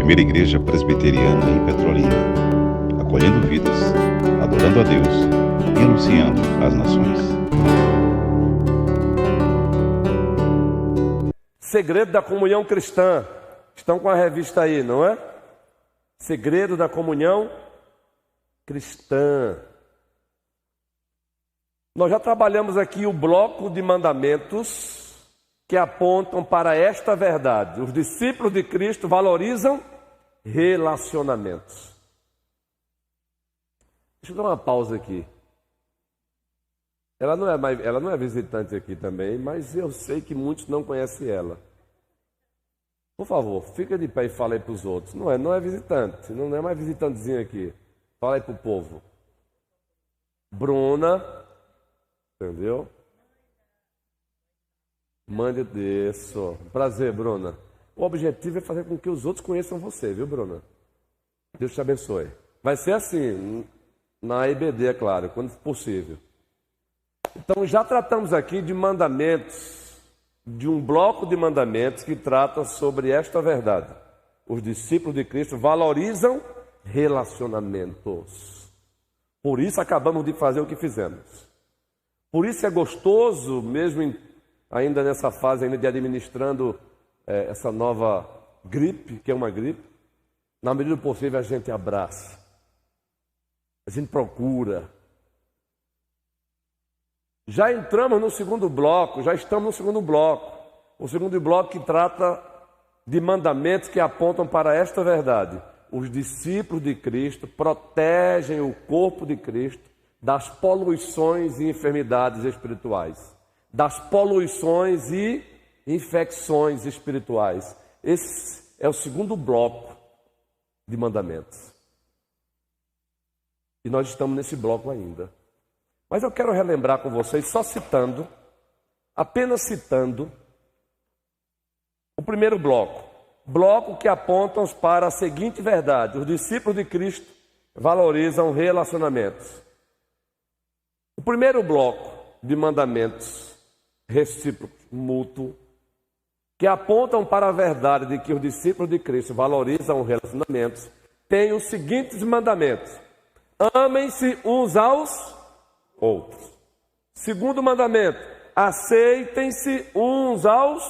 primeira igreja presbiteriana em Petrolina, acolhendo vidas, adorando a Deus e anunciando às nações. Segredo da comunhão cristã. Estão com a revista aí, não é? Segredo da comunhão cristã. Nós já trabalhamos aqui o bloco de mandamentos que apontam para esta verdade. Os discípulos de Cristo valorizam relacionamentos. Deixa eu dar uma pausa aqui. Ela não é visitante aqui também, mas eu sei que muitos não conhecem ela. Por favor, fica de pé e fala aí para os outros. Não é visitante, não é mais visitantezinho aqui. Fala aí para o povo. Bruna, entendeu? Mande isso. Prazer, Bruna. O objetivo é fazer com que os outros conheçam você, viu, Bruna? Deus te abençoe. Vai ser assim, na IBD, é claro, quando possível. Então, já tratamos aqui de mandamentos, de um bloco de mandamentos que trata sobre esta verdade. Os discípulos de Cristo valorizam relacionamentos. Por isso acabamos de fazer o que fizemos. Por isso é gostoso, mesmo ainda nessa fase ainda de administrando essa nova gripe, que é uma gripe, na medida do possível a gente abraça, a gente procura. Já entramos no segundo bloco, já estamos no segundo bloco. O segundo bloco que trata de mandamentos que apontam para esta verdade. Os discípulos de Cristo protegem o corpo de Cristo das poluições e enfermidades espirituais. Das poluições e infecções espirituais. Esse é o segundo bloco de mandamentos. E nós estamos nesse bloco ainda. Mas eu quero relembrar com vocês, apenas citando, o primeiro bloco. Bloco que aponta para a seguinte verdade: os discípulos de Cristo valorizam relacionamentos. O primeiro bloco de mandamentos recíprocos, mútuo, que apontam para a verdade de que os discípulos de Cristo valorizam relacionamentos, tem os seguintes mandamentos: amem-se uns aos outros. Segundo mandamento, aceitem-se uns aos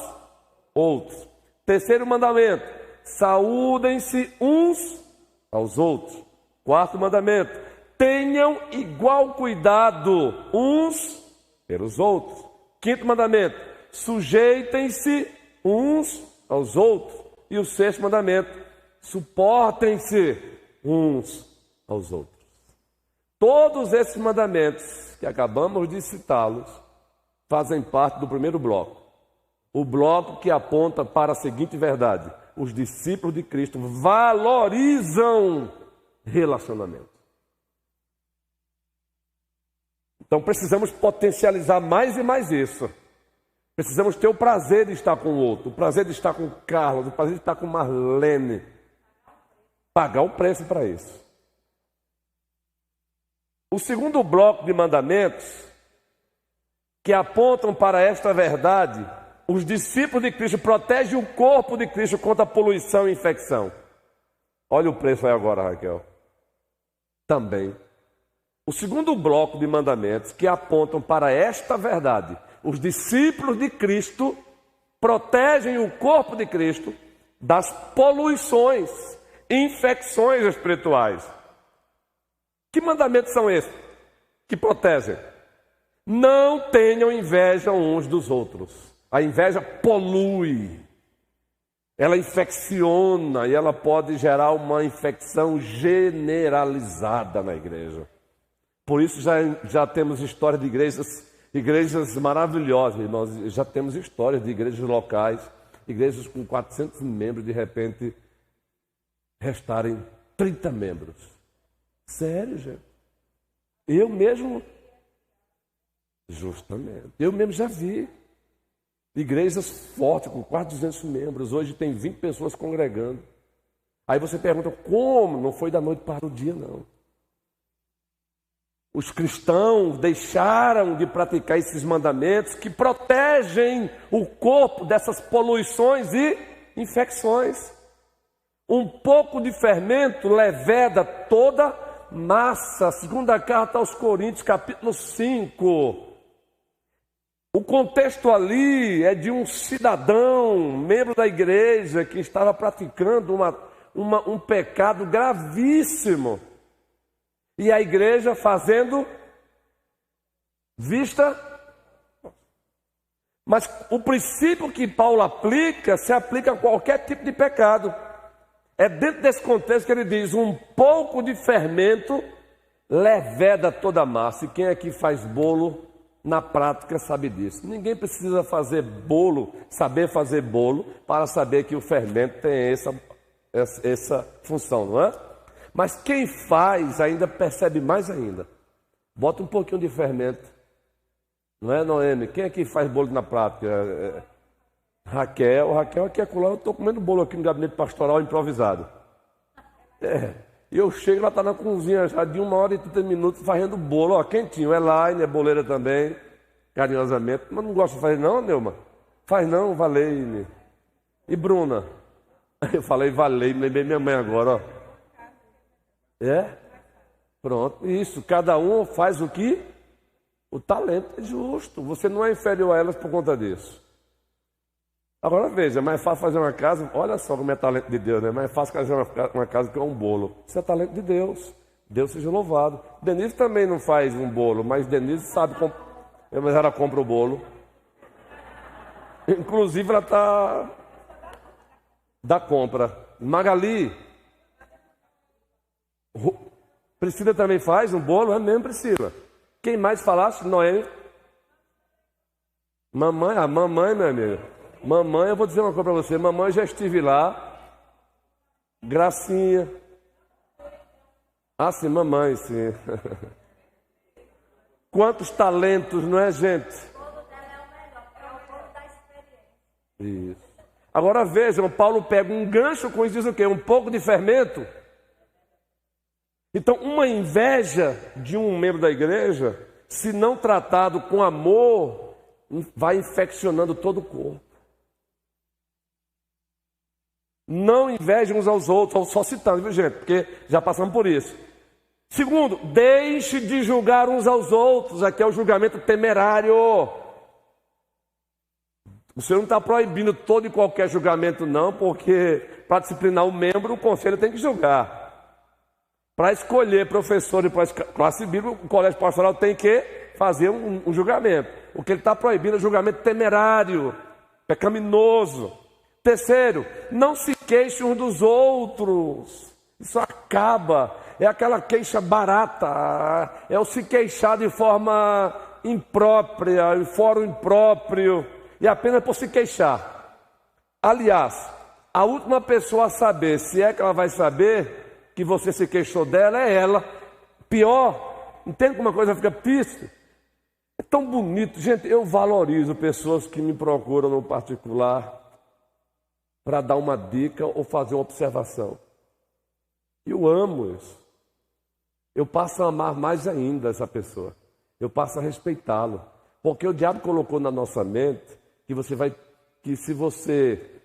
outros. Terceiro mandamento, saúdem-se uns aos outros. Quarto mandamento, tenham igual cuidado uns pelos outros. Quinto mandamento, sujeitem-se uns aos outros. E o sexto mandamento, suportem-se uns aos outros. Todos esses mandamentos que acabamos de citá-los fazem parte do primeiro bloco. O bloco que aponta para a seguinte verdade: os discípulos de Cristo valorizam relacionamento. Então precisamos potencializar mais e mais isso. Precisamos ter o prazer de estar com o outro, o prazer de estar com o Carlos, o prazer de estar com Marlene. Pagar o preço para isso. O segundo bloco de mandamentos que apontam para esta verdade: os discípulos de Cristo protegem o corpo de Cristo contra a poluição e infecção. Olha o preço aí agora, Raquel. Também. O segundo bloco de mandamentos que apontam para esta verdade: os discípulos de Cristo protegem o corpo de Cristo das poluições, infecções espirituais. Que mandamentos são esses que protegem? Não tenham inveja uns dos outros. A inveja polui, ela infecciona e ela pode gerar uma infecção generalizada na igreja. Por isso já temos história de igrejas maravilhosas. Nós já temos histórias de igrejas locais, igrejas com 400 membros, de repente restarem 30 membros. Sério, gente? Eu mesmo já vi igrejas fortes, com quase 200 membros. Hoje tem 20 pessoas congregando. Aí você pergunta, como? Não foi da noite para o dia, não. Os cristãos deixaram de praticar esses mandamentos que protegem o corpo dessas poluições e infecções. Um pouco de fermento leveda toda massa. Segunda carta aos Coríntios, capítulo 5. O contexto ali é de um cidadão, membro da igreja, que estava praticando um pecado gravíssimo. E a igreja fazendo vista. Mas o princípio que Paulo aplica, se aplica a qualquer tipo de pecado. É dentro desse contexto que ele diz, um pouco de fermento leveda toda a massa. E quem aqui faz bolo, na prática sabe disso. Ninguém precisa fazer bolo, saber fazer bolo, para saber que o fermento tem essa função, não é? Mas quem faz ainda percebe mais ainda. Bota um pouquinho de fermento. Não é, Noemi? Quem aqui faz bolo na prática? Raquel aqui é colar. Eu estou comendo bolo aqui no gabinete pastoral improvisado. E eu chego, ela está na cozinha já de 1 hora e 30 minutos fazendo bolo, ó, quentinho. Elaine é boleira também, carinhosamente. Mas não gosta de fazer não, Neuma? Faz não, Valeime. E Bruna? Eu falei Valeime, lembrei minha mãe agora, ó. Pronto, isso. Cada um faz o que? O talento é justo. Você não é inferior a elas por conta disso. Agora veja, é mais fácil fazer uma casa, olha só como é talento de Deus, né? É mais fácil fazer uma casa que é um bolo. Isso é talento de Deus. Deus seja louvado. Denise também não faz um bolo, mas Denise sabe como. Mas ela compra o bolo. Inclusive ela está da compra. Magali. Priscila também faz um bolo, é mesmo, Priscila. Quem mais falasse? Noemi. Mamãe, meu amigo. Mamãe, eu vou dizer uma coisa para você. Mamãe, já estive lá. Gracinha. Ah, sim, mamãe, sim. Quantos talentos, não é, gente? Isso. Agora vejam, Paulo pega um gancho com isso e diz o quê? Um pouco de fermento. Então, uma inveja de um membro da igreja, se não tratado com amor, vai infeccionando todo o corpo. Não invejem uns aos outros, só citando, viu, gente? Porque já passamos por isso. Segundo, deixe de julgar uns aos outros. Aqui é o julgamento temerário. O Senhor não está proibindo todo e qualquer julgamento, não, porque para disciplinar um membro, o conselho tem que julgar. Para escolher professor e para classe bíblica, o colégio pastoral tem que fazer um julgamento. O que ele está proibindo é julgamento temerário, pecaminoso. Terceiro, não se queixe uns dos outros. Isso acaba. É aquela queixa barata. É o se queixar de forma imprópria, em fórum impróprio. E apenas por se queixar. Aliás, a última pessoa a saber, se é que ela vai saber que você se queixou dela, é ela. Pior, entende como a coisa fica pista? É tão bonito. Gente, eu valorizo pessoas que me procuram no particular para dar uma dica ou fazer uma observação. Eu amo isso. Eu passo a amar mais ainda essa pessoa. Eu passo a respeitá-lo. Porque o diabo colocou na nossa mente que se você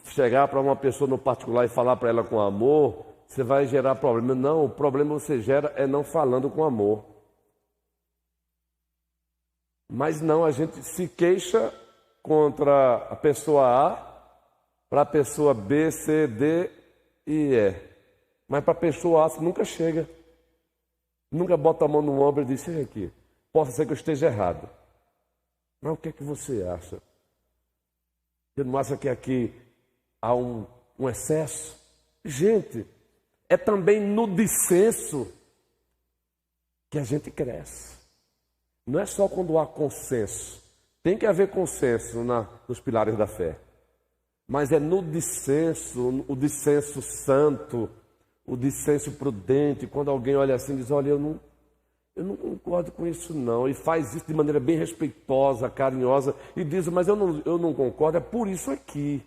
chegar para uma pessoa no particular e falar para ela com amor, você vai gerar problema. Não, o problema você gera é não falando com amor. Mas não, a gente se queixa contra a pessoa A, para a pessoa B, C, D e E. Mas para a pessoa A você nunca chega. Nunca bota a mão no ombro e diz, aqui, possa ser que eu esteja errado. Mas o que é que você acha? Você não acha que aqui há um excesso? Gente, é também no dissenso que a gente cresce. Não é só quando há consenso. Tem que haver consenso nos pilares da fé. Mas é no dissenso, o dissenso santo, o dissenso prudente, quando alguém olha assim e diz, olha, eu não concordo com isso não, e faz isso de maneira bem respeitosa, carinhosa, e diz, mas eu não concordo, é por isso aqui.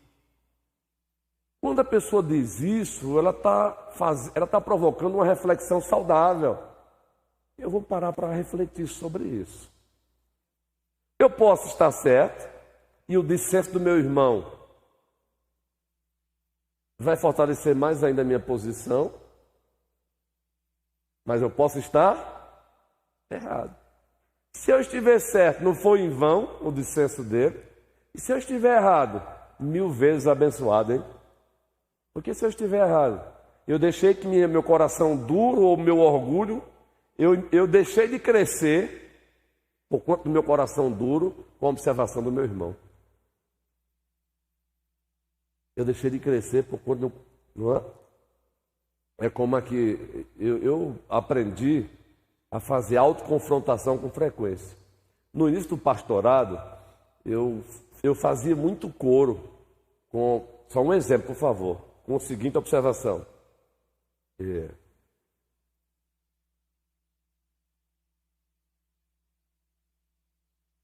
Quando a pessoa diz isso, ela está provocando uma reflexão saudável. Eu vou parar para refletir sobre isso. Eu posso estar certo, e o dissenso do meu irmão vai fortalecer mais ainda a minha posição, mas eu posso estar errado. Se eu estiver certo, não foi em vão o dissenso dele. E se eu estiver errado, 1000 vezes abençoado, hein? Porque se eu estiver errado, eu deixei que meu coração duro ou meu orgulho, eu deixei de crescer por conta do meu coração duro com a observação do meu irmão. Eu deixei de crescer por conta do... Não é? É como aqui, eu aprendi a fazer autoconfrontação com frequência. No início do pastorado, eu fazia muito coro com... Só um exemplo, por favor, com a seguinte observação.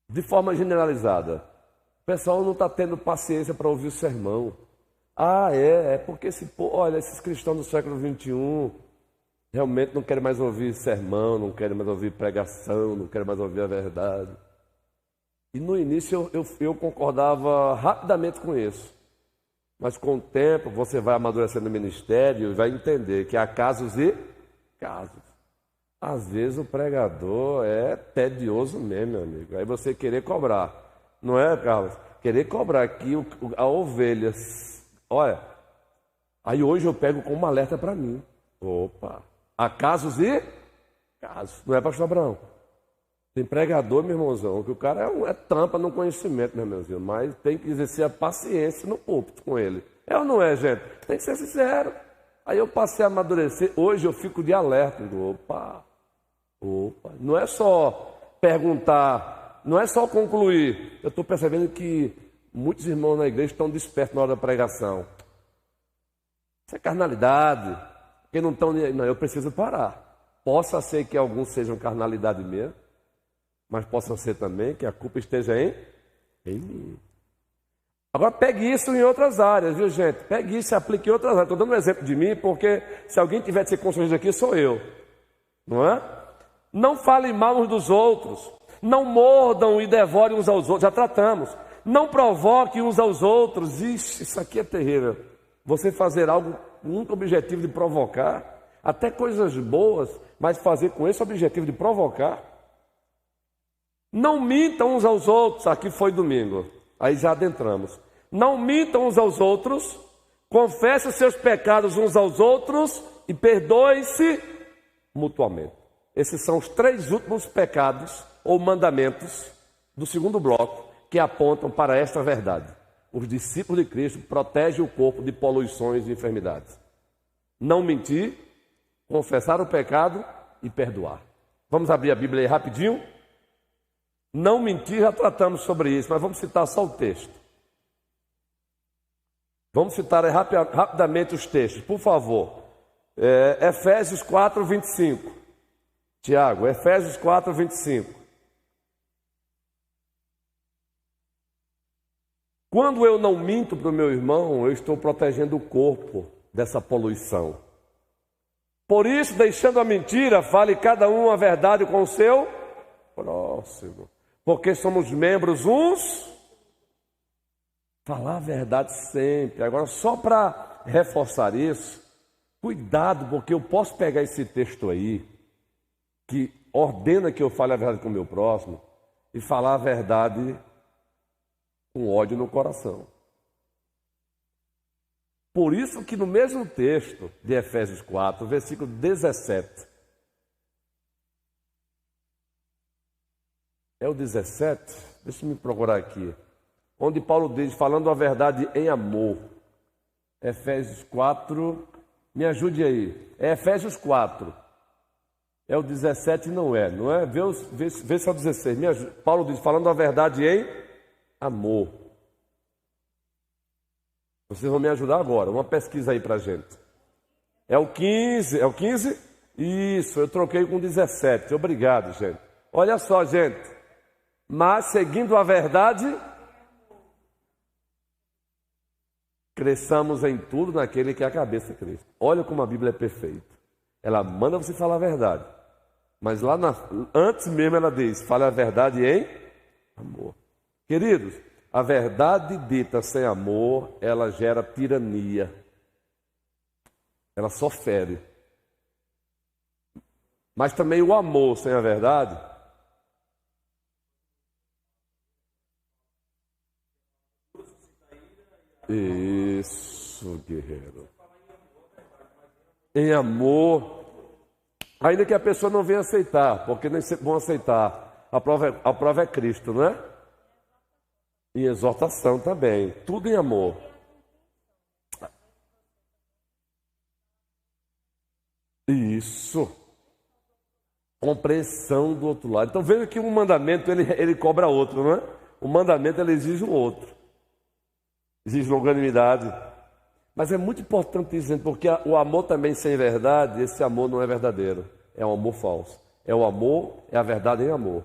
De forma generalizada, o pessoal não está tendo paciência para ouvir o sermão. É porque olha, esses cristãos do século XXI realmente não querem mais ouvir sermão, não querem mais ouvir pregação, não querem mais ouvir a verdade. E no início eu concordava rapidamente com isso. Mas com o tempo você vai amadurecendo no ministério e vai entender que há casos e casos. Às vezes o pregador é tedioso mesmo, meu amigo. Aí você querer cobrar, não é, Carlos? Querer cobrar aqui a ovelha. Olha, aí hoje eu pego como um alerta para mim. Opa, há casos e casos. Não é, pastor Abraão? Tem pregador, meu irmãozão, que o cara é tampa no conhecimento, meu irmãozinho, mas tem que exercer a paciência no púlpito com ele. É ou não é, gente? Tem que ser sincero. Aí eu passei a amadurecer, hoje eu fico de alerta. Opa, não é só perguntar, não é só concluir. Eu estou percebendo que muitos irmãos na igreja estão despertos na hora da pregação. Isso é carnalidade. Porque não estão... Não, eu preciso parar. Possa ser que alguns sejam carnalidade mesmo, mas possa ser também que a culpa esteja em mim. Agora pegue isso em outras áreas, viu, gente? Pegue isso e aplique em outras áreas. Estou dando um exemplo de mim, porque se alguém tiver de ser constrangido aqui, sou eu. Não é? Não falem mal uns dos outros. Não mordam e devorem uns aos outros. Já tratamos. Não provoquem uns aos outros. Ixi, isso aqui é terrível. Você fazer algo com o único objetivo de provocar, até coisas boas, mas fazer com esse objetivo de provocar. Não mintam uns aos outros. Aqui foi domingo. Aí já adentramos. Não mintam uns aos outros. Confessem os seus pecados uns aos outros e perdoem-se mutuamente. Esses são os 3 últimos pecados ou mandamentos do segundo bloco que apontam para esta verdade. Os discípulos de Cristo protegem o corpo de poluições e enfermidades. Não mentir, confessar o pecado e perdoar. Vamos abrir a Bíblia aí rapidinho? Não mentir, já tratamos sobre isso, mas vamos citar só o texto. Vamos citar rapidamente os textos, por favor. Efésios 4, 25. Tiago, Efésios 4, 25. Quando eu não minto para o meu irmão, eu estou protegendo o corpo dessa poluição. Por isso, deixando a mentira, fale cada um a verdade com o seu próximo. Porque somos membros uns. Falar a verdade sempre. Agora, só para reforçar isso, cuidado, porque eu posso pegar esse texto aí, que ordena que eu fale a verdade com o meu próximo, e falar a verdade com ódio no coração. Por isso que no mesmo texto de Efésios 4, versículo 17, é o 17? Deixa eu me procurar aqui. Onde Paulo diz, falando a verdade em amor. Efésios 4, me ajude aí. É Efésios 4. É o 17 e não é? Vê se é o 16. Me ajude. Paulo diz, falando a verdade em amor. Vocês vão me ajudar agora. Uma pesquisa aí pra gente. É o 15. É o 15? Isso, eu troquei com 17. Obrigado, gente. Olha só, gente. Mas seguindo a verdade, cresçamos em tudo naquele que é a cabeça de Cristo. Olha como a Bíblia é perfeita. Ela manda você falar a verdade. Mas antes mesmo ela diz, fale a verdade em amor. Queridos, a verdade dita sem amor, ela gera tirania. ela só fere. Mas também o amor sem a verdade isso, guerreiro. Em amor, ainda que a pessoa não venha aceitar, porque nem sempre vão aceitar. A prova é Cristo, não é? E exortação também, tudo em amor. Isso. Compreensão do outro lado. Então veja que um mandamento ele cobra outro, não é? O mandamento ele exige o outro. Exige longanimidade. Mas é muito importante dizer, porque o amor também sem verdade, esse amor não é verdadeiro. É um amor falso. É o amor, é a verdade em amor.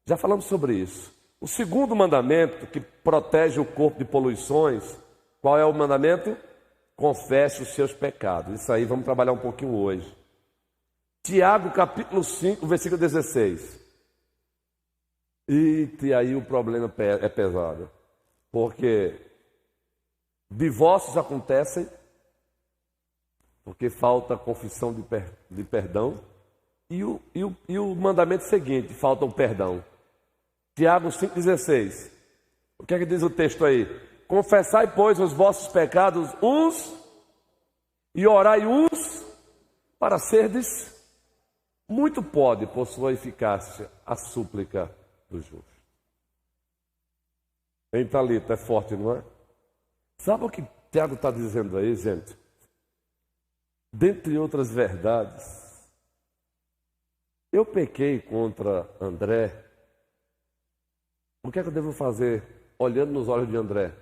Já falamos sobre isso. O segundo mandamento, que protege o corpo de poluições, qual é o mandamento? Confesse os seus pecados. Isso aí vamos trabalhar um pouquinho hoje. Tiago, capítulo 5, versículo 16. E aí o problema é pesado. Porque divórcios acontecem porque falta confissão de perdão. E o mandamento seguinte, falta o perdão. Tiago 5,16. O que é que diz o texto aí? Confessai, pois, os vossos pecados uns e orai uns para serdes. Muito pode, por sua eficácia, a súplica do justo. Em Talita, é forte, não é? Sabe o que Tiago está dizendo aí, gente? Dentre outras verdades, eu pequei contra André. O que é que eu devo fazer olhando nos olhos de André?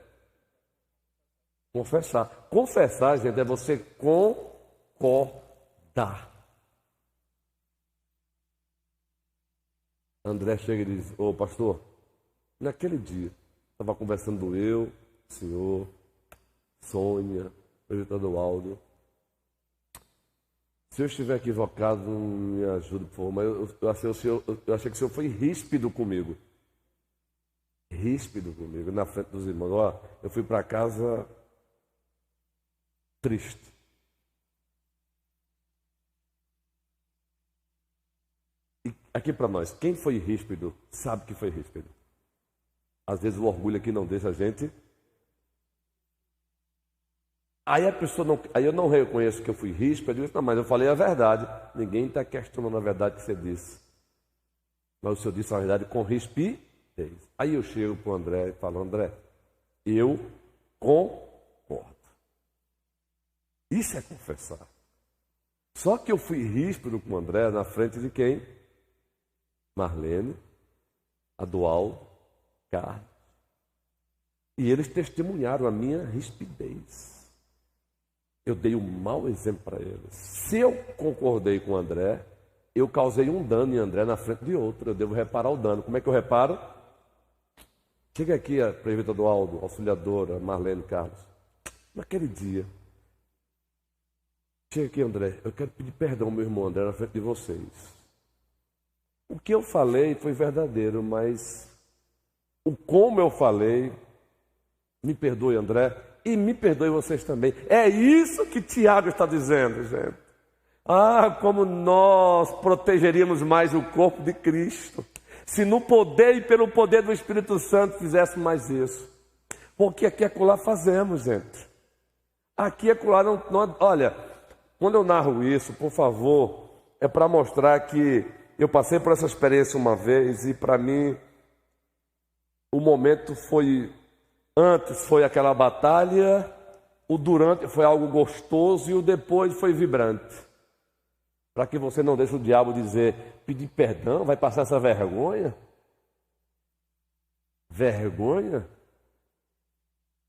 Confessar. Confessar, gente, é você concordar. André chega e diz: ô pastor, naquele dia, estava conversando eu, o senhor, Sônia, o presbítero Aldo. Se eu estiver equivocado, me ajude, por favor. Mas eu achei que o senhor foi ríspido comigo. Ríspido comigo, na frente dos irmãos. Ó, eu fui para casa triste. E aqui para nós, quem foi ríspido sabe que foi ríspido. Às vezes o orgulho aqui não deixa a gente. Aí a pessoa não, aí eu não reconheço que eu fui ríspido, eu digo: não, mas eu falei a verdade. Ninguém está questionando a verdade que você disse. Mas o senhor disse a verdade com rispidez. Aí eu chego para o André e falo: André, eu concordo. Isso é confessar. Só que eu fui ríspido com o André na frente de quem? Marlene, Adualdo, Carlos. E eles testemunharam a minha rispidez. Eu dei um mau exemplo para eles. Se eu concordei com o André, eu causei um dano em André na frente de outro. Eu devo reparar o dano. Como é que eu reparo? Chega aqui a presbítera do Aldo, auxiliadora, Marlene, Carlos. Naquele dia, chega aqui, André, eu quero pedir perdão, meu irmão André, na frente de vocês. O que eu falei foi verdadeiro, mas o como eu falei, me perdoe, André, e me perdoe vocês também. É isso que Tiago está dizendo, gente. Ah, como nós protegeríamos mais o corpo de Cristo se no poder e pelo poder do Espírito Santo fizéssemos mais isso. Porque aqui e acolá fazemos, gente. Aqui e acolá não... Olha, quando eu narro isso, por favor, é para mostrar que eu passei por essa experiência uma vez e para mim o momento foi... Antes foi aquela batalha, o durante foi algo gostoso e o depois foi vibrante. Para que você não deixe o diabo dizer: pedir perdão, vai passar essa vergonha? Vergonha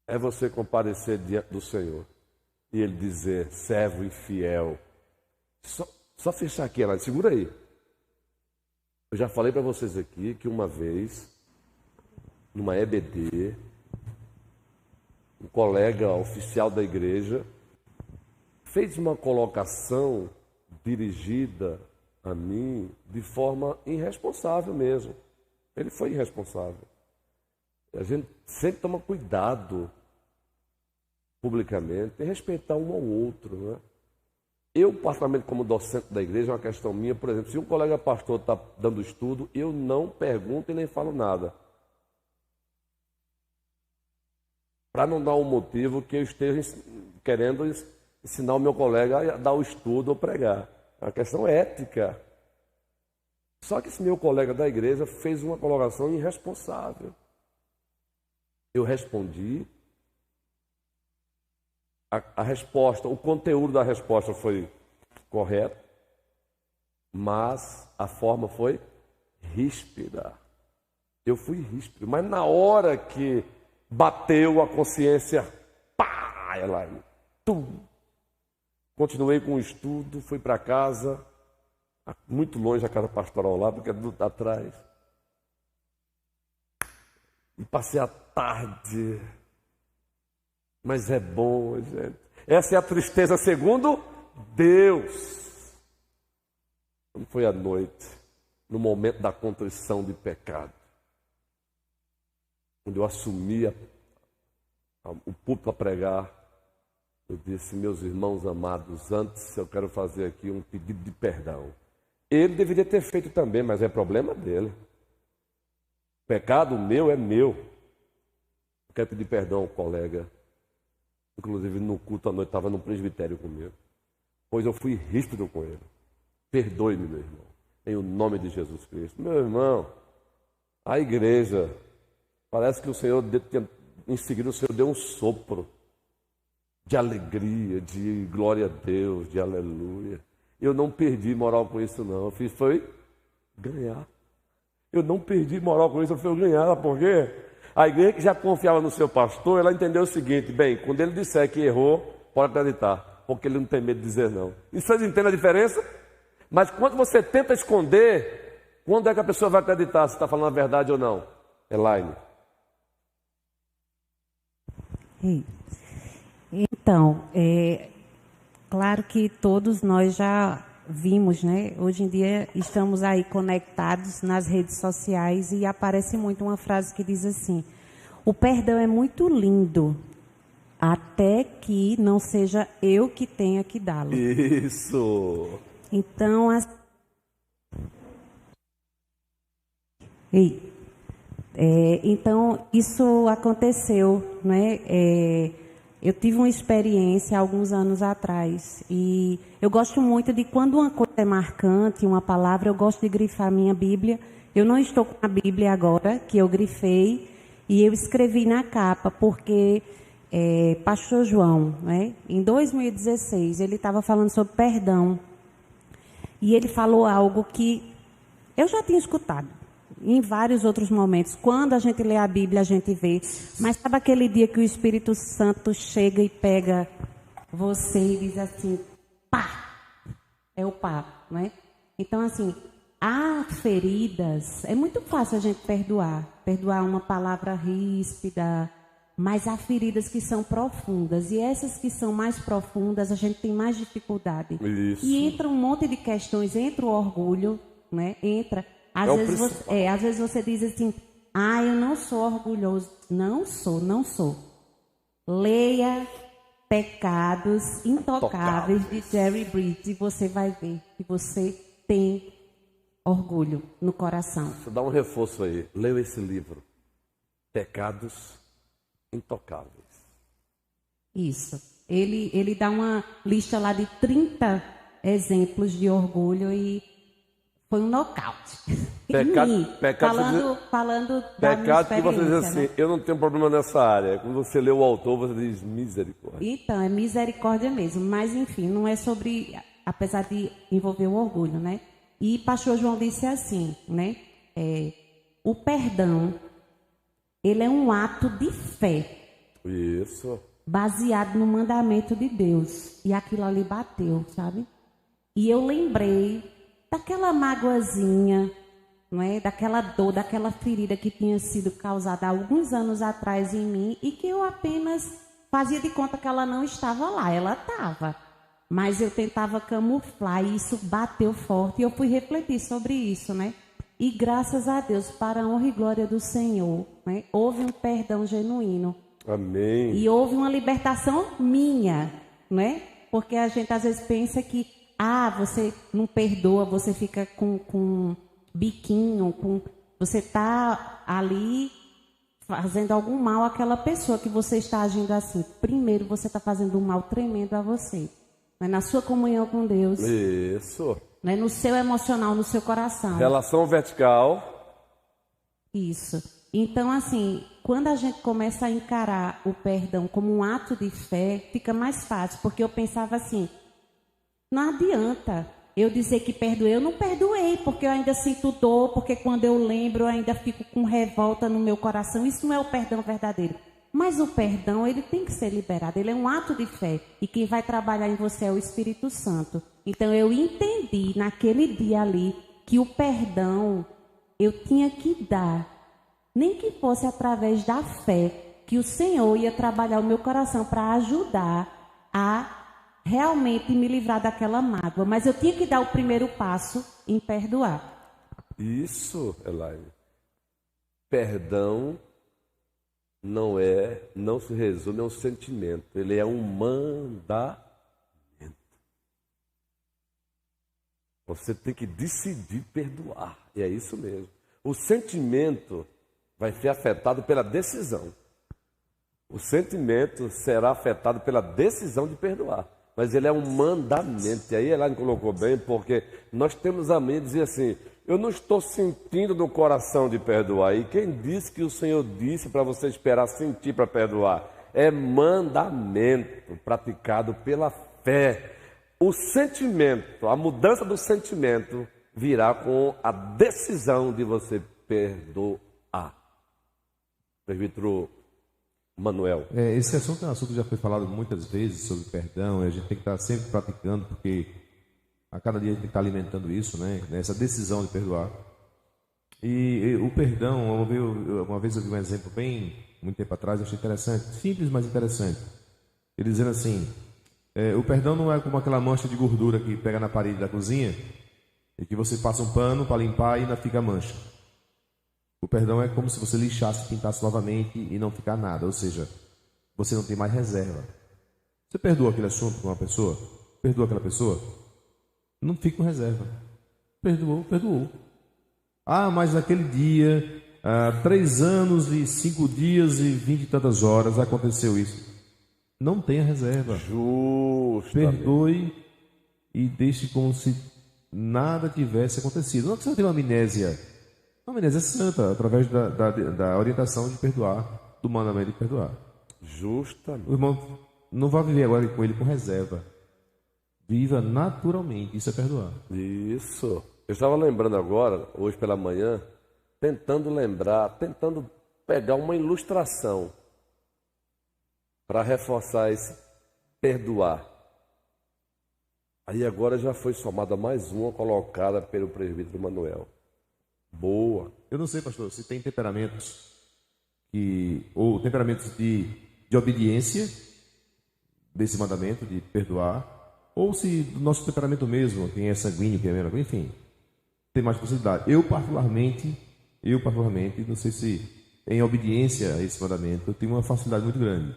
é você comparecer diante do Senhor e Ele dizer: servo infiel. Só fechar aqui, ela segura aí. Eu já falei para vocês aqui que uma vez, numa EBD, um colega oficial da igreja fez uma colocação dirigida a mim de forma irresponsável mesmo. Ele foi irresponsável. A gente sempre toma cuidado publicamente em respeitar um ao outro, né? Eu, particularmente como docente da igreja, é uma questão minha, por exemplo, se um colega pastor está dando estudo, eu não pergunto e nem falo nada. Para não dar um motivo que eu esteja querendo ensinar o meu colega a dar o estudo ou pregar. É uma questão ética. Só que esse meu colega da igreja fez uma colocação irresponsável. Eu respondi. A resposta, o conteúdo da resposta foi correto, mas a forma foi ríspida. Eu fui ríspido, mas na hora que bateu a consciência, pá, ela, tum. Continuei com o estudo, fui para casa, muito longe da casa pastoral lá, porque é do atrás. E passei a tarde. Mas é bom, gente. Essa é a tristeza segundo Deus. Quando foi à noite, no momento da contrição de pecado, quando eu assumia o púlpito a pregar, eu disse: meus irmãos amados, antes eu quero fazer aqui um pedido de perdão. Ele deveria ter feito também, mas é problema dele. O pecado meu é meu. Eu quero pedir perdão ao colega. Inclusive no culto à noite estava no presbitério comigo. Pois eu fui ríspido com ele. Perdoe-me, meu irmão, em o nome de Jesus Cristo. Meu irmão, a igreja, parece que o Senhor, em seguida o Senhor deu um sopro de alegria, de glória a Deus, de aleluia. Eu não perdi moral com isso não, eu fiz foi ganhar. Eu não perdi moral com isso, eu fui ganhar, sabe por quê? A igreja que já confiava no seu pastor, ela entendeu o seguinte: bem, quando ele disser que errou, pode acreditar, porque ele não tem medo de dizer não. E vocês entendem a diferença? Mas quando você tenta esconder, quando é que a pessoa vai acreditar se está falando a verdade ou não? Elaine. Então, claro que todos nós já vimos, né? Hoje em dia estamos aí conectados nas redes sociais e aparece muito uma frase que diz assim: o perdão é muito lindo, até que não seja eu que tenha que dá-lo. Isso. Então, então isso aconteceu, né? Eu tive uma experiência alguns anos atrás e eu gosto muito de quando uma coisa é marcante, uma palavra, eu gosto de grifar minha Bíblia. Eu não estou com a Bíblia agora, que eu grifei, e eu escrevi na capa, porque Pastor João, né, em 2016, ele estava falando sobre perdão. E ele falou algo que eu já tinha escutado em vários outros momentos. Quando a gente lê a Bíblia, a gente vê. Mas sabe aquele dia que o Espírito Santo chega e pega você e diz assim, pá! É o pá, não é? Então, assim, há feridas. É muito fácil a gente perdoar. Perdoar uma palavra ríspida. Mas há feridas que são profundas. E essas que são mais profundas, a gente tem mais dificuldade. Isso. E entra um monte de questões. Entra o orgulho, né? Entra... Às vezes você diz assim, eu não sou orgulhoso. Não sou. Leia Pecados Intocáveis de Jerry Bridges e você vai ver que você tem orgulho no coração. Deixa eu dar um reforço aí. Leia esse livro. Pecados Intocáveis. Isso. Ele dá uma lista lá de 30 exemplos de orgulho e foi um nocaute. Falando da pecado que você diz assim, né? Eu não tenho problema nessa área. Quando você lê o autor, você diz misericórdia. Então, é misericórdia mesmo. Mas, enfim, não é sobre... Apesar de envolver o orgulho, né? E pastor João disse assim, né? O perdão, ele é um ato de fé. Isso. Baseado no mandamento de Deus. E aquilo ali bateu, sabe? E eu lembrei daquela mágoazinha, não é? Daquela dor, daquela ferida que tinha sido causada há alguns anos atrás em mim e que eu apenas fazia de conta que ela não estava lá. Ela estava, mas eu tentava camuflar e isso bateu forte e eu fui refletir sobre isso, né? E graças a Deus, para a honra e glória do Senhor, né? Houve um perdão genuíno. Amém. E houve uma libertação minha, né? Porque a gente às vezes pensa que, você não perdoa, você fica com biquinho, você está ali fazendo algum mal àquela pessoa que você está agindo assim. Primeiro, você está fazendo um mal tremendo a você. Mas na sua comunhão com Deus. Isso. Né? No seu emocional, no seu coração. Relação vertical. Isso. Então, assim, quando a gente começa a encarar o perdão como um ato de fé, fica mais fácil. Porque eu pensava assim, não adianta eu dizer que perdoei. Eu não perdoei, porque eu ainda sinto dor, porque quando eu lembro eu ainda fico com revolta no meu coração. Isso não é o perdão verdadeiro. Mas o perdão, ele tem que ser liberado. Ele é um ato de fé. E quem vai trabalhar em você é o Espírito Santo. Então eu entendi naquele dia ali que o perdão eu tinha que dar. Nem que fosse através da fé, que o Senhor ia trabalhar o meu coração para ajudar a realmente me livrar daquela mágoa. Mas eu tinha que dar o primeiro passo em perdoar. Isso, Elaine. Perdão não se resume a um sentimento. Ele é um mandamento. Você tem que decidir perdoar. E é isso mesmo. O sentimento vai ser afetado pela decisão. O sentimento será afetado pela decisão de perdoar. Mas ele é um mandamento. E aí Elaine colocou bem, porque nós temos a mãe dizer assim, eu não estou sentindo no coração de perdoar. E quem disse que o Senhor disse para você esperar sentir para perdoar? É mandamento praticado pela fé. O sentimento, a mudança do sentimento virá com a decisão de você perdoar. Presbítero Manuel. Esse assunto é um assunto que já foi falado muitas vezes sobre perdão, e a gente tem que estar sempre praticando, porque a cada dia a gente tem que estar alimentando isso, né? Essa decisão de perdoar. E o perdão, uma vez eu vi um exemplo muito tempo atrás, eu achei interessante, simples, mas interessante. Ele dizendo assim, o perdão não é como aquela mancha de gordura que pega na parede da cozinha e que você passa um pano para limpar e ainda fica a mancha. O perdão é como se você lixasse, pintasse novamente e não ficar nada, ou seja, você não tem mais reserva. Você perdoa aquele assunto com uma pessoa? Perdoa aquela pessoa? Não fica com reserva. Perdoou. Mas naquele dia, 3 anos e 5 dias e 20 e tantas horas aconteceu isso. Não tenha reserva. Justamente. Perdoe e deixe como se nada tivesse acontecido. Não é que você tenha uma amnésia. Uma amnésia santa, através da orientação de perdoar, do mandamento de perdoar. Justamente. O irmão não vai viver agora com ele com reserva. Viva naturalmente, isso é perdoar. Isso. Eu estava lembrando agora, hoje pela manhã, tentando pegar uma ilustração para reforçar esse perdoar. Aí agora já foi somada mais uma colocada pelo presbítero Manuel. Boa. Eu não sei, pastor, se tem temperamentos ou temperamentos de obediência desse mandamento de perdoar, ou se do nosso temperamento mesmo, quem é sanguíneo, quem é menor, enfim, tem mais possibilidade. Eu particularmente, não sei se em obediência a esse mandamento, eu tenho uma facilidade muito grande,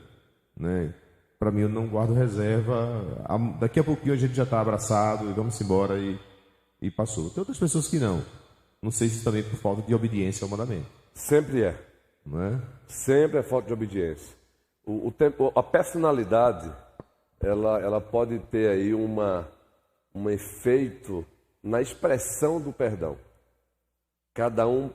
né? Para mim, eu não guardo reserva. Daqui a pouquinho a gente já está abraçado e vamos embora e passou. Tem outras pessoas que não. Não sei se também por falta de obediência ao mandamento. Sempre é. Não é? Sempre é falta de obediência. A personalidade, ela pode ter aí um efeito na expressão do perdão. Cada um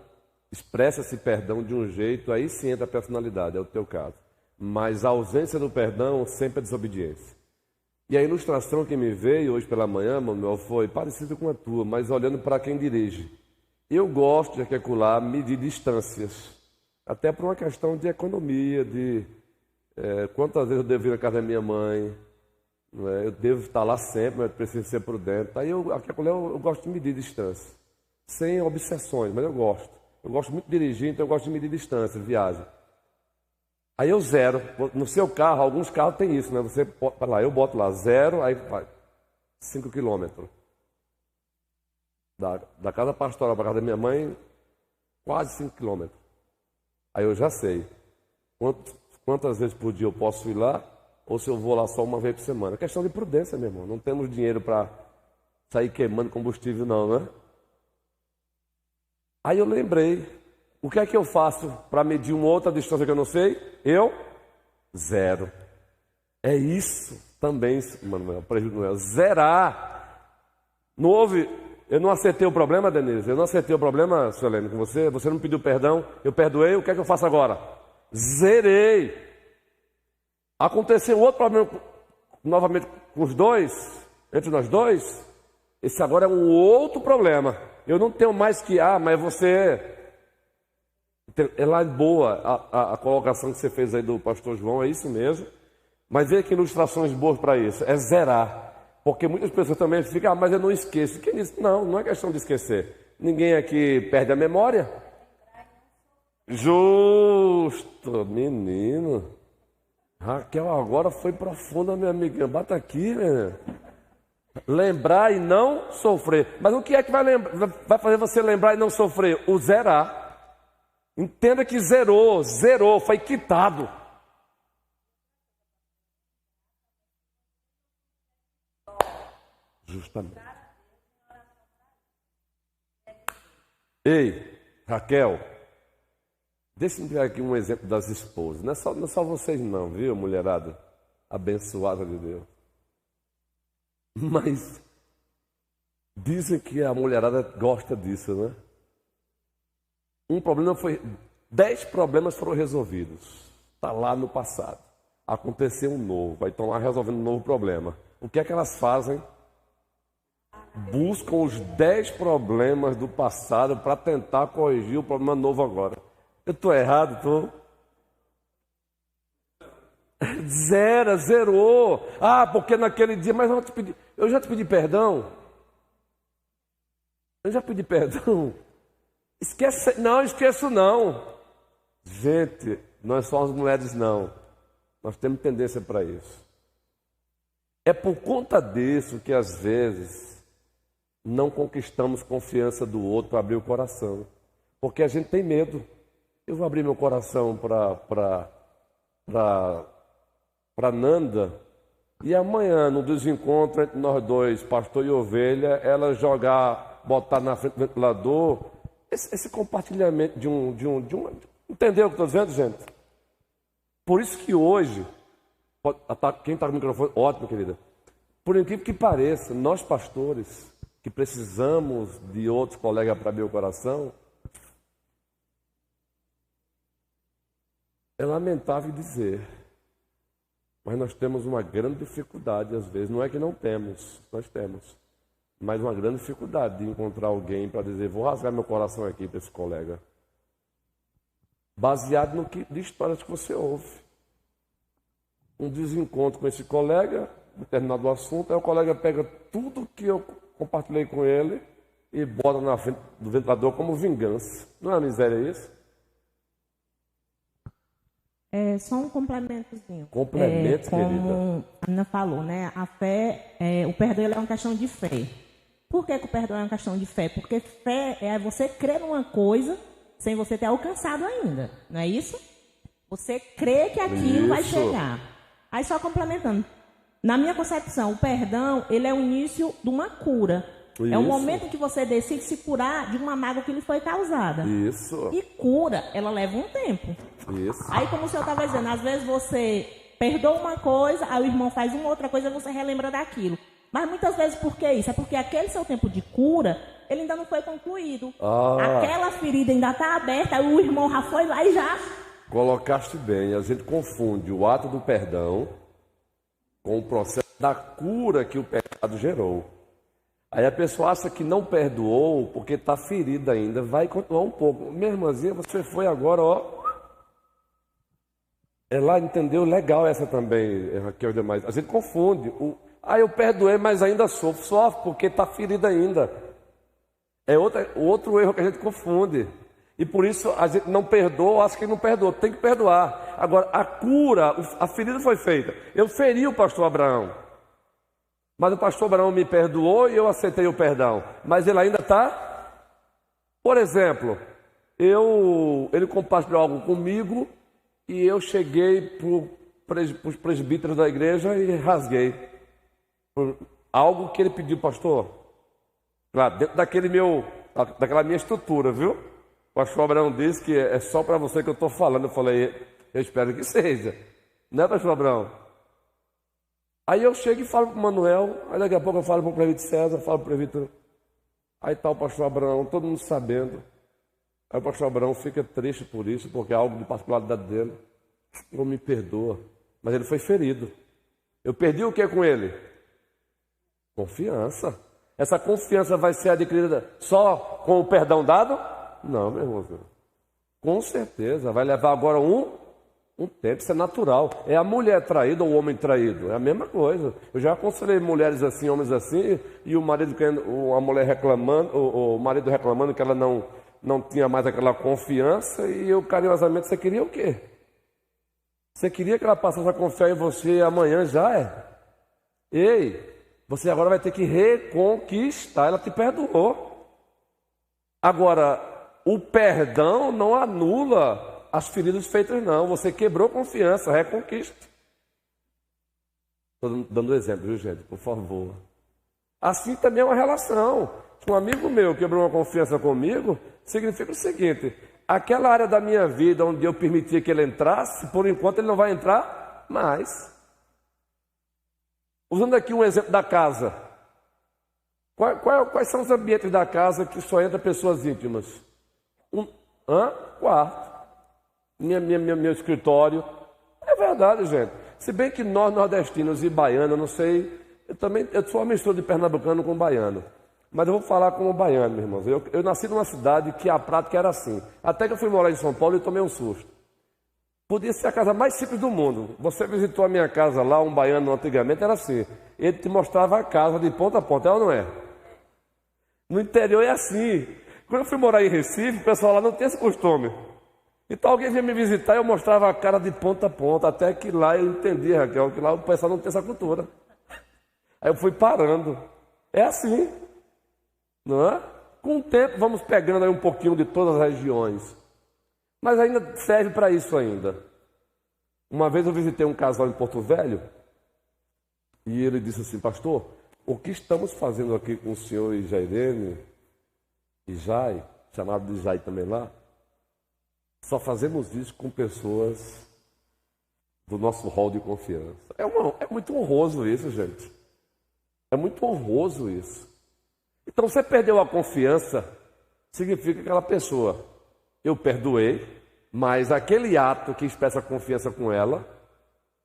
expressa esse perdão de um jeito, aí sim entra a personalidade, é o teu caso. Mas a ausência do perdão sempre é desobediência. E a ilustração que me veio hoje pela manhã, Manuel, foi parecida com a tua, mas olhando para quem dirige. Eu gosto de calcular, medir distâncias, até por uma questão de economia, de quantas vezes eu devo ir na casa da minha mãe, não é? Eu devo estar lá sempre, mas preciso ser prudente. Aí eu gosto de medir distância, sem obsessões, mas eu gosto. Eu gosto muito de dirigir, então eu gosto de medir distância, viagem. Aí eu zero. No seu carro, alguns carros tem isso, né? Você vai lá, eu boto lá 0, aí vai 5 quilômetros. Da casa pastoral para a casa da minha mãe, quase 5 quilômetros. Aí eu já sei quantas vezes por dia eu posso ir lá ou se eu vou lá só uma vez por semana. É questão de prudência, meu irmão. Não temos dinheiro para sair queimando combustível, não, né? Aí eu lembrei, o que é que eu faço para medir uma outra distância que eu não sei? Zero. É isso também, Manuel, zerar. Não houve, eu não acertei o problema, Denise, eu não acertei o problema, Suelene, com você não pediu perdão, eu perdoei, o que é que eu faço agora? Zerei. Aconteceu outro problema novamente com os dois, entre nós dois, esse agora é um outro problema. Eu não tenho mais que, mas você... É lá boa a colocação que você fez aí do pastor João, é isso mesmo. Mas veja que ilustrações boas para isso, é zerar. Porque muitas pessoas também ficam, mas eu não esqueço. Que isso? Não é questão de esquecer. Ninguém aqui perde a memória. Justo, menino. Raquel agora foi profunda, minha amiga. Bata aqui, né? Lembrar e não sofrer. Mas o que é que vai fazer você lembrar e não sofrer? O zerar. Entenda que zerou, foi quitado. Justamente. Ei, Raquel, deixa eu dar aqui um exemplo das esposas. Não é só vocês não, viu, mulherada? Abençoada de Deus. Mas dizem que a mulherada gosta disso, né? 10 problemas foram resolvidos. Está lá no passado. Aconteceu um novo. Aí estão lá resolvendo um novo problema. O que é que elas fazem? Buscam os 10 problemas do passado para tentar corrigir o problema novo agora. Eu estou errado, estou? Zerou. Porque naquele dia, mas eu já te pedi perdão. Eu já pedi perdão. Esqueço não. Gente, nós somos mulheres não. Nós temos tendência para isso. É por conta disso que às vezes não conquistamos confiança do outro para abrir o coração. Porque a gente tem medo. Eu vou abrir meu coração para Nanda e amanhã, no desencontro entre nós dois, pastor e ovelha, ela botar na frente do ventilador esse compartilhamento de um... Entendeu o que eu estou dizendo, gente? Por isso que hoje, quem está com o microfone, ótimo, querida. Por incrível que pareça, nós pastores, que precisamos de outros colegas para abrir o coração, é lamentável dizer, mas nós temos uma grande dificuldade às vezes. Não é que não temos, nós temos. Mas uma grande dificuldade de encontrar alguém para dizer, vou rasgar meu coração aqui para esse colega. Baseado de histórias que você ouve. Um desencontro com esse colega, determinado assunto, aí o colega pega tudo que eu compartilhei com ele e bota na frente do ventilador como vingança. Não é uma miséria isso? É só um complementozinho. Complemento, como querida. a Ana falou, né? A fé, o perdão é uma questão de fé. Por que o perdão é uma questão de fé? Porque fé é você crer numa coisa sem você ter alcançado ainda, não é isso? Você crê que aquilo vai chegar. Aí só complementando. Na minha concepção, o perdão, ele é o início de uma cura. É o momento em que você decide se curar de uma mágoa que lhe foi causada. Isso. E cura, ela leva um tempo. Isso. Aí, como o senhor estava dizendo, às vezes você perdoa uma coisa, aí o irmão faz uma outra coisa e você relembra daquilo. Mas muitas vezes por que isso? É porque aquele seu tempo de cura, ele ainda não foi concluído. Aquela ferida ainda está aberta, aí o irmão já foi lá e já... Colocaste bem, a gente confunde o ato do perdão com o processo da cura que o pecado gerou. Aí a pessoa acha que não perdoou porque está ferida ainda, vai continuar um pouco. Minha irmãzinha, você foi agora, ela entendeu legal essa também, Raquel e demais. A gente confunde. Eu perdoei, mas ainda sofre porque está ferida ainda. É outro erro que a gente confunde. E por isso a gente não perdoa, acha que não perdoa, tem que perdoar. Agora, a cura, a ferida foi feita. Eu feri o pastor Abraão. Mas o pastor Abraão me perdoou e eu aceitei o perdão. Mas ele ainda está... Por exemplo, ele compartilhou algo comigo e eu cheguei os presbíteros da igreja e rasguei. Por algo que ele pediu, pastor. Claro, dentro daquela minha estrutura, viu? O pastor Abraão disse que é só para você que eu estou falando. Eu falei, eu espero que seja. Né, pastor Abraão? Aí eu chego e falo para o Manuel, aí daqui a pouco eu falo para o presbítero César, falo para o presbítero. Aí está o pastor Abraão, todo mundo sabendo. Aí o pastor Abraão fica triste por isso, porque é algo de particularidade dele. Não me perdoa. Mas ele foi ferido. Eu perdi o que com ele? Confiança. Essa confiança vai ser adquirida só com o perdão dado? Não, meu irmão. Com certeza. Vai levar agora um tempo. Isso é natural. É a mulher traída ou o homem traído. É a mesma coisa. Eu já aconselhei mulheres assim, homens assim, e o marido, a mulher reclamando, o marido reclamando que ela não tinha mais aquela confiança, e eu carinhosamente, você queria o quê? Você queria que ela passasse a confiar em você amanhã já é? Ei, você agora vai ter que reconquistar. Ela te perdoou. Agora, o perdão não anula as feridas feitas, não. Você quebrou confiança, reconquista. Estou dando exemplo, viu, gente? Por favor. Assim também é uma relação. Se um amigo meu quebrou uma confiança comigo, significa o seguinte: aquela área da minha vida onde eu permitia que ele entrasse, por enquanto ele não vai entrar mais. Usando aqui um exemplo da casa. Quais são os ambientes da casa que só entra pessoas íntimas? Quarto. Meu escritório. É verdade, gente. Se bem que nós nordestinos e baianos, eu não sei, eu sou uma mistura de pernambucano com baiano. Mas eu vou falar como baiano, meus irmãos. Eu nasci numa cidade que a prática era assim. Até que eu fui morar em São Paulo e tomei um susto. Podia ser a casa mais simples do mundo. Você visitou a minha casa lá, um baiano antigamente, era assim. Ele te mostrava a casa de ponta a ponta, é ou não é? No interior é assim. Quando eu fui morar em Recife, o pessoal lá não tinha esse costume. Então alguém vinha me visitar e eu mostrava a cara de ponta a ponta. Até que lá eu entendi, Raquel, que lá o pessoal não tem essa cultura. Aí eu fui parando. É assim. Não é? Com o tempo vamos pegando aí um pouquinho de todas as regiões. Mas ainda serve para isso ainda. Uma vez eu visitei um casal em Porto Velho e ele disse assim: pastor, o que estamos fazendo aqui com o senhor e Jairene, e Jai, chamado de Jai também lá, só fazemos isso com pessoas do nosso hall de confiança. É muito honroso isso, gente. É muito honroso isso. Então, você perdeu a confiança, significa que aquela pessoa, eu perdoei, mas aquele ato que expressa confiança com ela,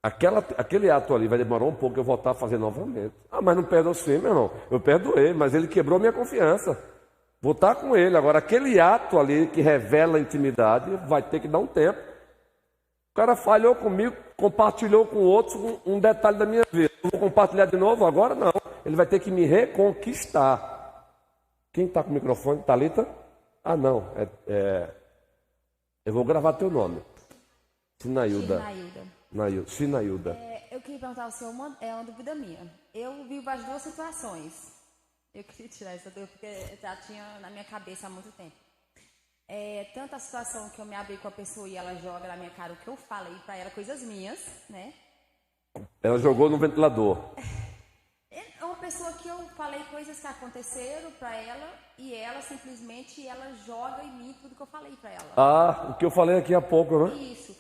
aquele ato ali vai demorar um pouco, eu voltar a fazer novamente. Mas não perdoou sim, meu irmão. Eu perdoei, mas ele quebrou minha confiança. Vou estar com ele. Agora, aquele ato ali que revela a intimidade, vai ter que dar um tempo. O cara falhou comigo, compartilhou com outros um detalhe da minha vida. Eu vou compartilhar de novo? Agora não. Ele vai ter que me reconquistar. Quem está com o microfone? Thalita? Não. Eu vou gravar teu nome. Sinailda. Sinailda. Eu queria perguntar ao senhor uma dúvida minha. Eu vivo as duas situações. Eu queria tirar essa dúvida porque já tinha na minha cabeça há muito tempo. Tanto a situação que eu me abri com a pessoa e ela joga na minha cara o que eu falei para ela, coisas minhas, né? Ela jogou no ventilador. É uma pessoa que eu falei coisas que aconteceram para ela e ela simplesmente joga em mim tudo que eu falei para ela. O que eu falei aqui há pouco, né? Isso.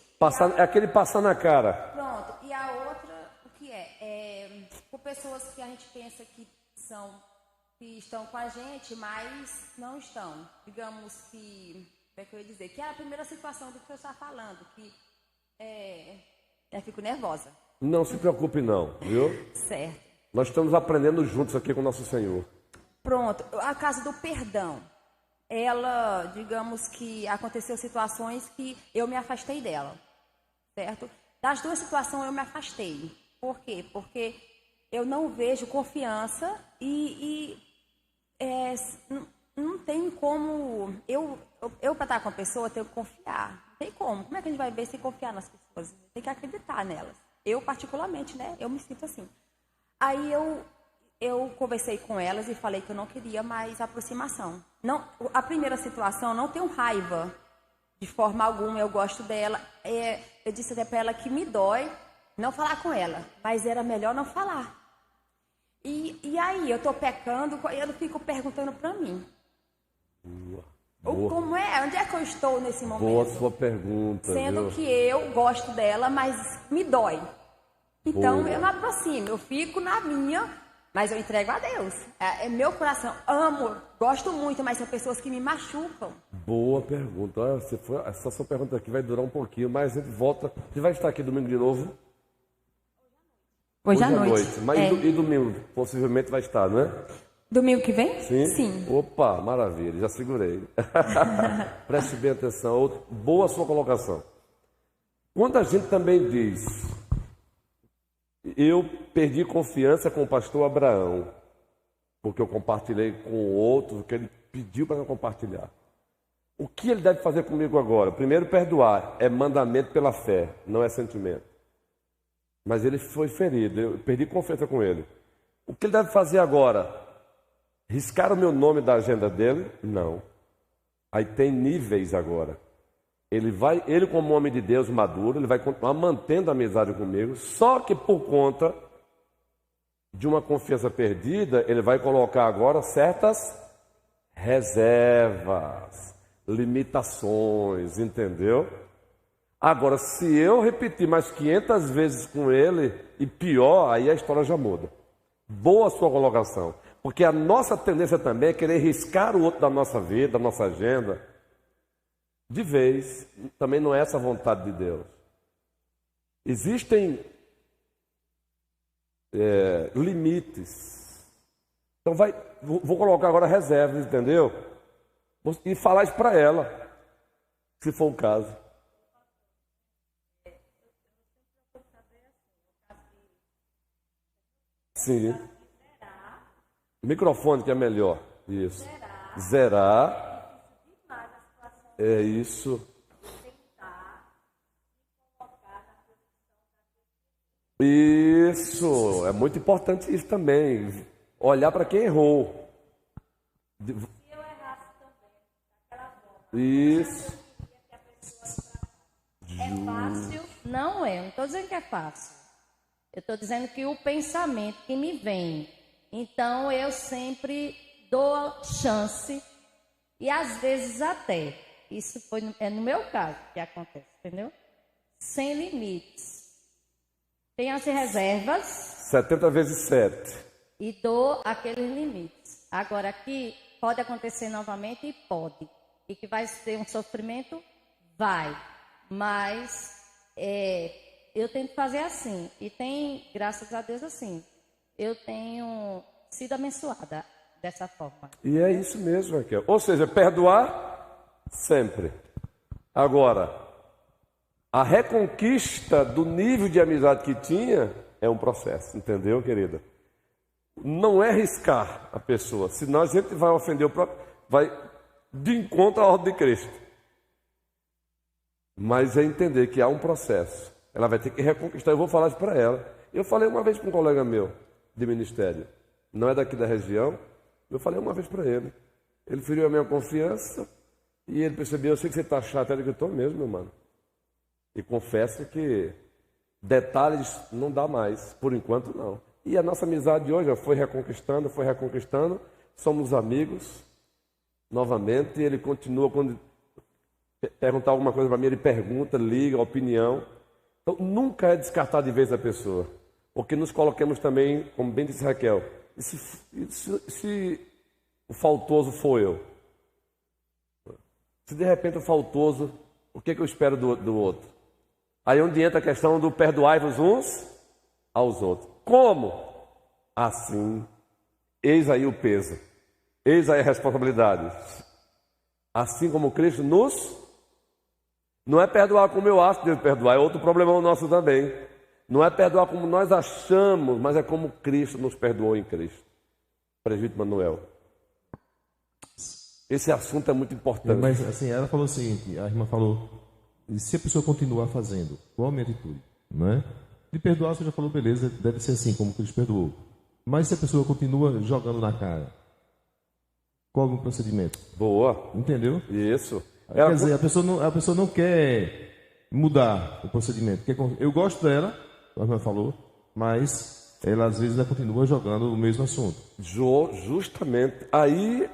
É aquele passar na cara. Pronto. E a outra, o que é? Por pessoas que a gente pensa que estão com a gente, mas não estão. Digamos que, como é que eu ia dizer? Que é a primeira situação do que você está falando, que eu fico nervosa. Não se preocupe não, viu? Certo. Nós estamos aprendendo juntos aqui com o nosso Senhor. Pronto, a casa do perdão. Ela, digamos que aconteceu situações que eu me afastei dela, certo? Das duas situações eu me afastei. Por quê? Porque eu não vejo confiança não tem como... Eu para estar com a pessoa, tenho que confiar. Não tem como. Como é que a gente vai ver sem confiar nas pessoas? Tem que acreditar nelas. Eu, particularmente, né? Eu me sinto assim. Aí eu conversei com elas e falei que eu não queria mais aproximação. Não, a primeira situação, eu não tenho raiva de forma alguma, eu gosto dela. Eu disse até para ela que me dói não falar com ela, mas era melhor não falar. E aí, eu tô pecando, eu fico perguntando para mim. Boa. Como é? Onde é que eu estou nesse momento? Boa sua pergunta. Sendo viu? que eu gosto dela, mas me dói. Então, Boa. eu não aproximo, eu fico na minha, mas eu entrego a Deus. É meu coração, amo, gosto muito, mas são pessoas que me machucam. Boa pergunta. Olha, essa sua pergunta aqui vai durar um pouquinho, mas a gente volta. Você vai estar aqui domingo de novo? Hoje à noite. Mas e domingo? Possivelmente vai estar, não é? Domingo que vem? Sim. Opa, maravilha, já segurei. Preste bem atenção. Boa sua colocação. Quando a gente também diz, eu perdi confiança com o pastor Abraão, porque eu compartilhei com o outro, que ele pediu para eu compartilhar. O que ele deve fazer comigo agora? Primeiro, perdoar. É mandamento pela fé, não é sentimento. Mas ele foi ferido, eu perdi confiança com ele. O que ele deve fazer agora? Riscar o meu nome da agenda dele? Não. Aí tem níveis agora. Ele como homem de Deus maduro, ele vai continuar mantendo a amizade comigo, só que por conta de uma confiança perdida, ele vai colocar agora certas reservas, limitações, entendeu? Agora, se eu repetir mais 500 vezes com ele, e pior, aí a história já muda. Boa sua colocação. Porque a nossa tendência também é querer riscar o outro da nossa vida, da nossa agenda. De vez, também não é essa a vontade de Deus. Existem limites. Então vou colocar agora reservas, entendeu? E falar isso para ela, se for o caso. Sim. Microfone que é melhor. Isso. Zerar. É isso. Isso. É muito importante isso também. Olhar para quem errou. Se eu errasse também, daquela forma. Isso. É fácil? Não é. Não estou dizendo que é fácil. Eu estou dizendo que o pensamento que me vem. Então, eu sempre dou chance. E às vezes até. Isso é no meu caso que acontece, entendeu? Sem limites. Tenho as reservas. 70 vezes 7. E dou aqueles limites. Agora aqui pode acontecer novamente e pode. E que vai ter um sofrimento? Vai. Mas eu tento fazer assim. E tem, graças a Deus, assim. Eu tenho sido abençoada dessa forma. E é isso mesmo, Raquel. Ou seja, perdoar sempre. Agora, a reconquista do nível de amizade que tinha é um processo, entendeu, querida? Não é riscar a pessoa, senão a gente vai ofender o próprio, vai de encontro à ordem de Cristo. Mas é entender que há um processo. Ela vai ter que reconquistar. Eu vou falar isso para ela. Eu falei uma vez para um colega meu de ministério, não é daqui da região, eu falei uma vez para ele. Ele feriu a minha confiança e ele percebeu, eu sei que você está chato, ele gritou mesmo, meu mano. E confesso que detalhes não dá mais, por enquanto não. E a nossa amizade hoje foi reconquistando, somos amigos novamente, e ele continua, quando perguntar alguma coisa para mim, ele pergunta, liga, opinião. Então nunca é descartar de vez a pessoa, porque nos coloquemos também, como bem disse Raquel, e se o faltoso for eu? Se de repente o faltoso, o que eu espero do outro? Aí onde entra a questão do perdoai-vos uns aos outros. Como? Assim. Eis aí o peso. Eis aí a responsabilidade. Assim como Cristo nos... Não é perdoar como eu acho que devo perdoar, é outro problemão nosso também. Não é perdoar como nós achamos, mas é como Cristo nos perdoou em Cristo. Presbítero Manuel. Esse assunto é muito importante. Mas assim, ela falou o seguinte, a irmã falou, e se a pessoa continuar fazendo, qual a minha atitude? Não é? De perdoar, você já falou, beleza, deve ser assim, como Cristo perdoou. Mas se a pessoa continua jogando na cara, qual é o procedimento? Boa. Entendeu? Isso. Quer dizer, a pessoa não quer mudar o procedimento. Eu gosto dela, a irmã falou, mas ela às vezes ela continua jogando o mesmo assunto. Justamente. Aí,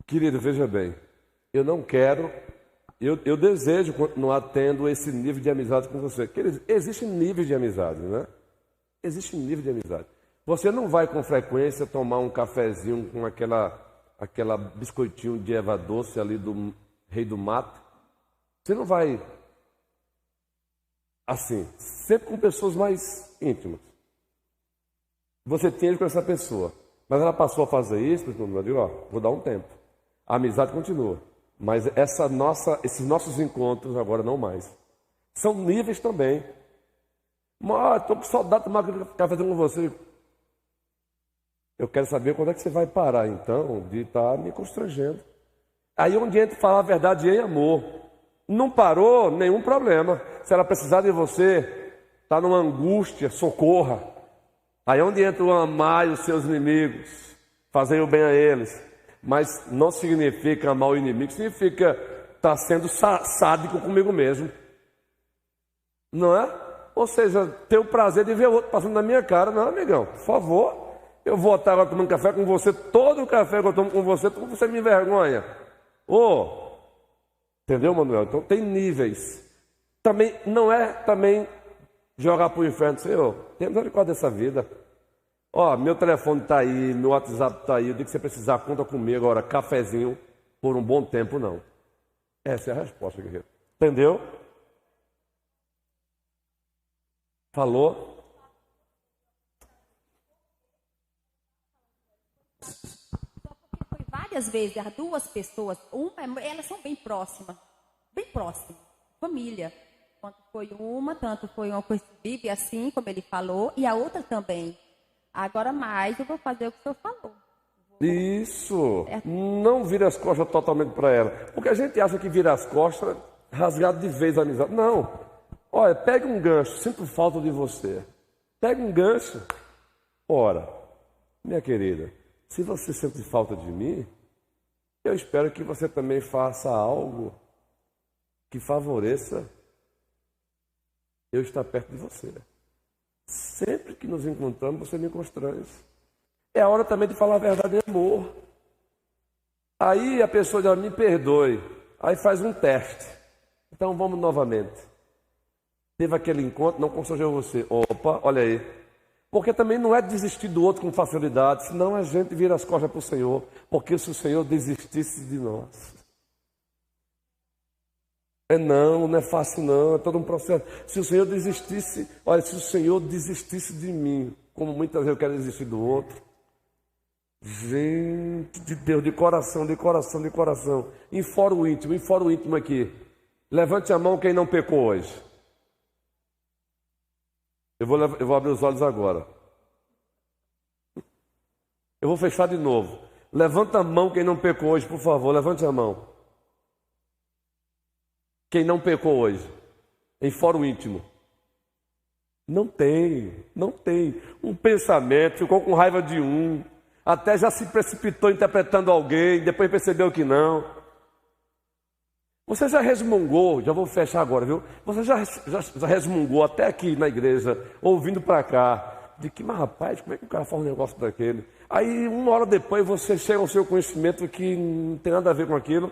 querido, veja bem, eu não quero, eu desejo continuar tendo esse nível de amizade com você. Querido, existe nível de amizade, né? Existe nível de amizade. Você não vai com frequência tomar um cafezinho com aquela biscoitinho de erva doce ali do Rei do Mato. Você não vai assim, sempre com pessoas mais íntimas. Você tem com essa pessoa, mas ela passou a fazer isso, eu digo, ó, vou dar um tempo. A amizade continua, mas esses nossos encontros agora não mais. São níveis também. Mas estou com saudade de tomar cafezinho com você. Eu quero saber quando é que você vai parar, então, de estar me constrangendo. Aí onde entra falar a verdade em amor. Não parou, nenhum problema. Se ela precisar de você, está numa angústia, socorra. Aí onde entra o amar os seus inimigos, fazer o bem a eles. Mas não significa amar o inimigo, significa estar sendo sádico comigo mesmo. Não é? Ou seja, ter o prazer de ver o outro passando na minha cara. Não, amigão, por favor. Eu vou estar agora tomando café com você, todo o café que eu tomo com você me envergonha. Entendeu, Manuel? Então tem níveis. Também não é jogar para o inferno. Senhor, tem misericórdia dessa vida. Meu telefone está aí, meu WhatsApp está aí. O dia que você precisar, conta comigo. Agora, cafezinho por um bom tempo, não. Essa é a resposta, guerreiro. Entendeu? Falou? Foi várias vezes, as duas pessoas, elas são bem próximas, família. Tanto foi uma coisa que vive assim, como ele falou, e a outra também. Agora mais eu vou fazer o que o senhor falou. Isso, não vira as costas totalmente para ela. Porque a gente acha que vira as costas, rasgado de vez a amizade. Não, olha, pega um gancho, sinto falta de você. Pega um gancho. Ora, minha querida, se você sente falta de mim, eu espero que você também faça algo que favoreça eu estar perto de você. Sempre que nos encontramos, você me constrange. É a hora também de falar a verdade em amor. Aí a pessoa diz, me perdoe. Aí faz um teste. Então vamos novamente. Teve aquele encontro, não constrangeu você. Opa, olha aí. Porque também não é desistir do outro com facilidade, senão a gente vira as costas para o Senhor. Porque se o Senhor desistisse de nós. Não é fácil não, é todo um processo. Se o Senhor desistisse, se o Senhor desistisse de mim, como muitas vezes eu quero desistir do outro. Gente de Deus, de coração. Em fórum íntimo aqui. Levante a mão quem não pecou hoje. Eu vou abrir os olhos agora. Eu vou fechar de novo. Levanta a mão quem não pecou hoje, por favor, levante a mão. Quem não pecou hoje, em fórum íntimo. Não tem. Um pensamento, ficou com raiva de um, até já se precipitou interpretando alguém, depois percebeu que não. Você já resmungou, já vou fechar agora, viu? Você já resmungou até aqui na igreja, ouvindo para cá, de que, mas rapaz, como é que o cara faz um negócio daquele? Aí, uma hora depois, você chega ao seu conhecimento que não tem nada a ver com aquilo,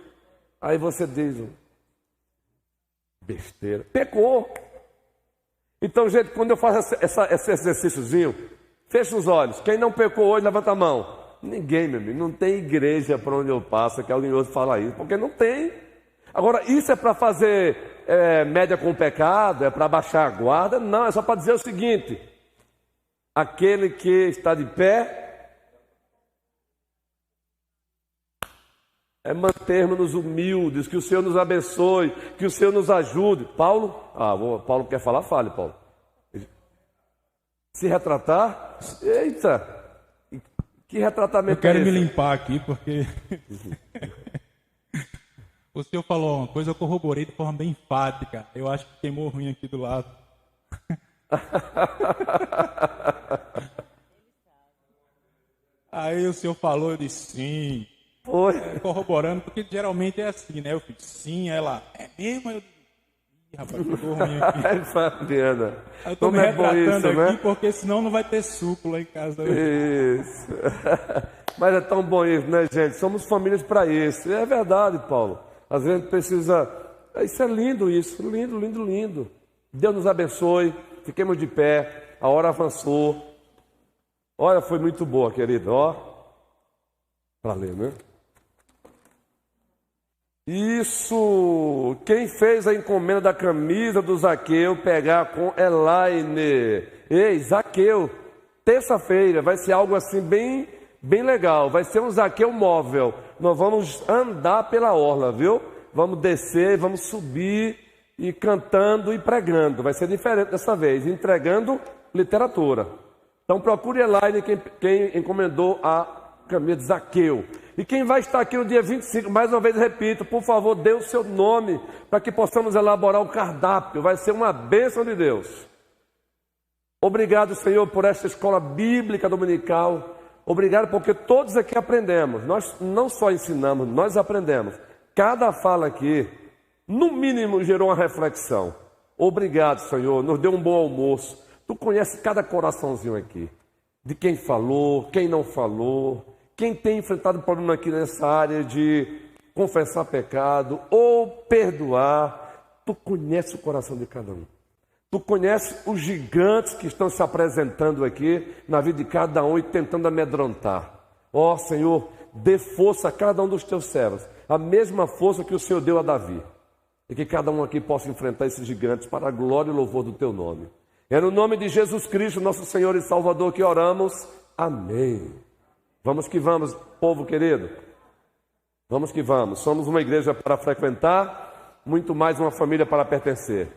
aí você diz... Besteira. Pecou. Então, gente, quando eu faço esse exercíciozinho, fecha os olhos. Quem não pecou hoje, levanta a mão. Ninguém, meu amigo. Não tem igreja para onde eu passo que alguém ouça falar isso. Porque não tem. Agora, isso é para fazer média com o pecado? É para baixar a guarda? Não, é só para dizer o seguinte. Aquele que está de pé... é mantermos-nos humildes, que o Senhor nos abençoe, que o Senhor nos ajude. Paulo? Paulo quer falar? Fale, Paulo. Se retratar? Eita! Que retratamento eu quero é esse? Me limpar aqui, porque... o senhor falou uma coisa, eu corroborei de forma bem enfática. Eu acho que queimou ruim aqui do lado. Aí o senhor falou, eu disse sim. Foi. Corroborando, porque geralmente é assim, né? Eu fiz sim, ela é mesmo, eu Ih, rapaz, ficou ruim aqui. Ai, Fabiana. Eu tô Como me é bom retratando isso, aqui, né? porque senão não vai ter suco lá em casa. Isso. Mas é tão bom isso, né, gente? Somos famílias para isso. É verdade, Paulo. Às vezes a gente precisa... Isso é lindo, isso. Lindo, lindo, lindo. Deus nos abençoe. Fiquemos de pé. A hora avançou. Olha, foi muito boa, querido. Ó, para ler, né? Isso. Quem fez a encomenda da camisa do Zaqueu pegar com Elaine? Ei, Zaqueu. Terça-feira vai ser algo assim bem legal. Vai ser um Zaqueu móvel. Nós vamos andar pela orla, viu? Vamos descer, vamos subir e cantando e pregando. Vai ser diferente dessa vez, entregando literatura. Então procure Elaine, quem encomendou a camisa de Zaqueu. E quem vai estar aqui no dia 25, mais uma vez repito, por favor, dê o seu nome para que possamos elaborar o cardápio. Vai ser uma bênção de Deus. Obrigado, Senhor, por esta escola bíblica dominical. Obrigado porque todos aqui aprendemos. Nós não só ensinamos, nós aprendemos. Cada fala aqui, no mínimo, gerou uma reflexão. Obrigado, Senhor, nos deu um bom almoço. Tu conhece cada coraçãozinho aqui. De quem falou, quem não falou, quem tem enfrentado problema aqui nessa área de confessar pecado ou perdoar. Tu conhece o coração de cada um. Tu conhece os gigantes que estão se apresentando aqui na vida de cada um e tentando amedrontar. Ó Senhor, dê força a cada um dos teus servos, a mesma força que o Senhor deu a Davi. E que cada um aqui possa enfrentar esses gigantes para a glória e louvor do teu nome. É no nome de Jesus Cristo, nosso Senhor e Salvador, que oramos. Amém. Vamos que vamos, povo querido. Vamos que vamos. Somos uma igreja para frequentar, muito mais uma família para pertencer.